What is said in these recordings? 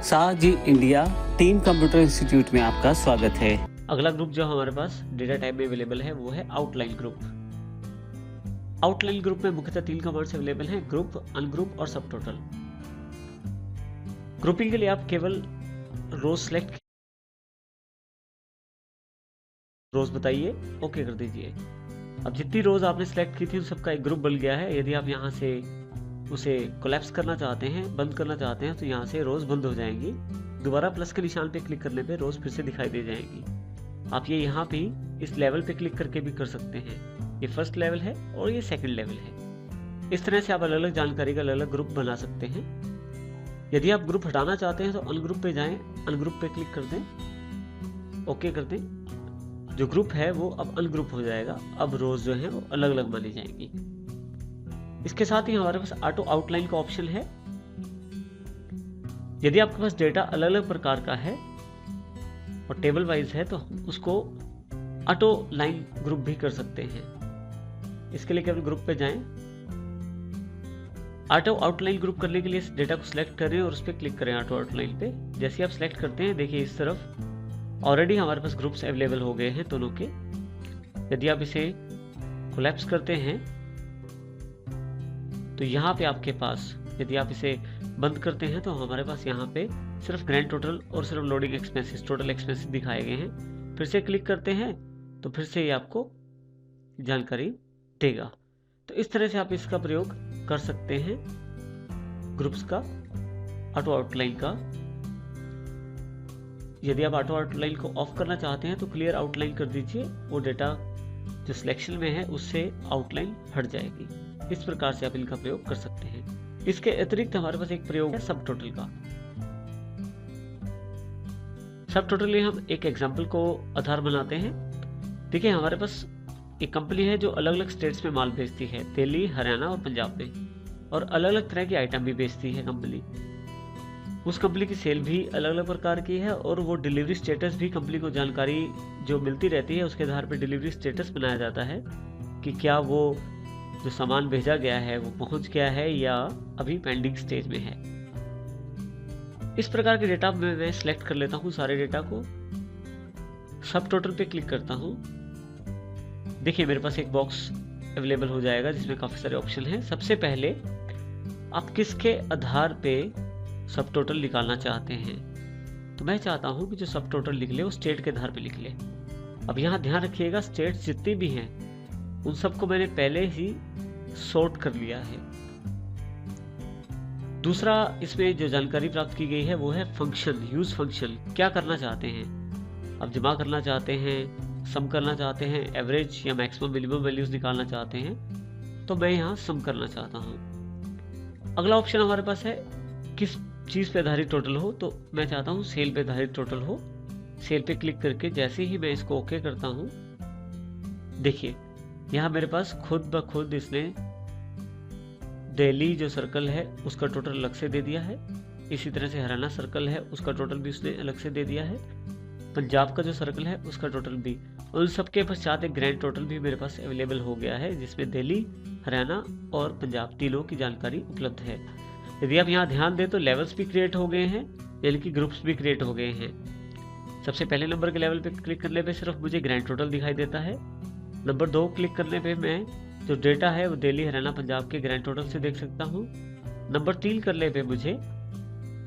साजी India team computer institute में आपका स्वागत है। अगला ग्रुप जो हमारे पास डेटा टाइप में अवेलेबल है वो है आउटलाइन ग्रुप। आउटलाइन ग्रुप में मुख्यतः 3 कमांड्स अवेलेबल हैं, ग्रुप, अनग्रुप और सब टोटल। ग्रुपिंग के लिए आप केवल रोज बताइए, ओके कर दीजिए। अब जितनी रोज आपने सेलेक्ट की थी उन सबका एक ग्रुप बन गया है। यदि आप यहाँ से उसे कोलैप्स करना चाहते हैं, बंद करना चाहते हैं, तो यहाँ से रोज बंद हो जाएंगी। दोबारा प्लस के निशान पे क्लिक करने पे रोज फिर से दिखाई दे जाएंगी। आप ये यहाँ पे इस लेवल पे क्लिक करके भी कर सकते हैं। ये फर्स्ट लेवल है और ये सेकंड लेवल है। इस तरह से आप अलग अलग जानकारी का अलग अलग ग्रुप बना सकते हैं। यदि आप ग्रुप हटाना चाहते हैं तो अनग्रुप पे जाएं, अनग्रुप पे क्लिक कर दें, ओके कर दें। जो ग्रुप है वो अब अनग्रुप हो जाएगा। अब रोज जो है वो अलग अलग मानी जाएंगी। इसके साथ ही हमारे पास ऑटो आउटलाइन का ऑप्शन है। यदि आपके पास डेटा अलग अलग प्रकार का है और टेबल वाइज है तो उसको ऑटो लाइन ग्रुप भी कर सकते हैं। इसके लिए केवल ग्रुप पे जाएं। ऑटो आउटलाइन ग्रुप करने के लिए इस डेटा को सिलेक्ट करें और उस पर क्लिक करें ऑटो आउटलाइन पे। जैसे आप सिलेक्ट करते हैं देखिए इस तरफ ऑलरेडी हमारे पास ग्रुप्स अवेलेबल हो गए हैं दोनों के। यदि आप इसे कोलैप्स करते हैं तो यहाँ पे आपके पास, यदि आप इसे बंद करते हैं तो हमारे पास यहाँ पे सिर्फ ग्रैंड टोटल और सिर्फ लोडिंग एक्सपेंसेस, टोटल एक्सपेंसेस दिखाए गए हैं। फिर से क्लिक करते हैं तो फिर से ये आपको जानकारी देगा। तो इस तरह से आप इसका प्रयोग कर सकते हैं ग्रुप्स का, ऑटो आउटलाइन का। यदि आप ऑटो आउटलाइन को ऑफ करना चाहते हैं तो क्लियर आउटलाइन कर दीजिए। वो डेटा जो सिलेक्शन में है उससे आउटलाइन हट जाएगी। इस प्रकार से आप इनका प्रयोग कर सकते हैं। इसके अतिरिक्त हमारे पास एक प्रयोग है सब टोटल का। सब टोटल में हम एक एग्जांपल को आधार बनाते हैं। देखिए हमारे पास एक कंपनी है जो अलग अलग स्टेट्स में माल बेचती है, दिल्ली, हरियाणा और पंजाब में, और अलग अलग तरह की आइटम भी बेचती है कंपनी। उस कंपनी की सेल भी अलग अलग प्रकार की है और वो डिलीवरी स्टेटस भी कंपनी को जानकारी जो मिलती रहती है उसके आधार पर डिलीवरी स्टेटस बनाया जाता है कि क्या वो जो सामान भेजा गया है वो पहुंच गया है या अभी पेंडिंग स्टेज में है। इस प्रकार के डेटा में मैं सिलेक्ट कर लेता हूं सारे डेटा को, सब टोटल पे क्लिक करता हूं। देखिए मेरे पास एक बॉक्स अवेलेबल हो जाएगा जिसमें काफी सारे ऑप्शन हैं। सबसे पहले आप किसके आधार पे सब टोटल निकालना चाहते हैं, तो मैं चाहता हूं कि जो सब टोटल लिख ले वो स्टेट के आधार पे लिख ले। अब यहाँ ध्यान रखिएगा स्टेट्स जितनी भी हैं उन सबको मैंने पहले ही सॉर्ट कर लिया है। दूसरा इसमें जो जानकारी प्राप्त की गई है वो है फंक्शन, यूज फंक्शन। क्या करना चाहते हैं आप, जमा करना चाहते हैं, सम करना चाहते हैं, एवरेज या मैक्सिमम मिनिमम वैल्यूज निकालना चाहते हैं, तो मैं यहाँ सम करना चाहता हूँ। अगला ऑप्शन हमारे पास है किस चीज पे आधारित टोटल हो, तो मैं चाहता हूँ सेल पे आधारित टोटल हो। सेल पे क्लिक करके जैसे ही मैं इसको ओके करता हूँ, देखिए यहाँ मेरे पास खुद ब खुद इसने दिल्ली जो सर्कल है उसका टोटल अलग से दे दिया है। इसी तरह से हरियाणा सर्कल है उसका टोटल भी उसने अलग से दे दिया है। पंजाब का जो सर्कल है उसका टोटल भी, उन सबके पश्चात एक ग्रैंड टोटल भी मेरे पास अवेलेबल हो गया है जिसमें दिल्ली, हरियाणा और पंजाब तीनों की जानकारी उपलब्ध है। यदि आप यहाँ ध्यान दें तो लेवल्स भी क्रिएट हो गए हैं, यानी कि ग्रुप्स भी क्रिएट हो गए हैं। सबसे पहले नंबर के लेवल पे क्लिक करने पे सिर्फ मुझे ग्रैंड टोटल दिखाई देता है। नंबर 2 क्लिक करने पे मैं जो डेटा है वो दिल्ली, हरियाणा, पंजाब के ग्रैंड टोटल से देख सकता हूँ। नंबर 3 करने पे मुझे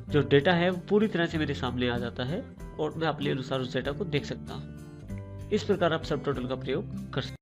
जो डेटा है वो पूरी तरह से मेरे सामने आ जाता है और मैं अपने अनुसार उस डेटा को देख सकता हूँ। इस प्रकार आप सब टोटल का प्रयोग कर सकते हैं।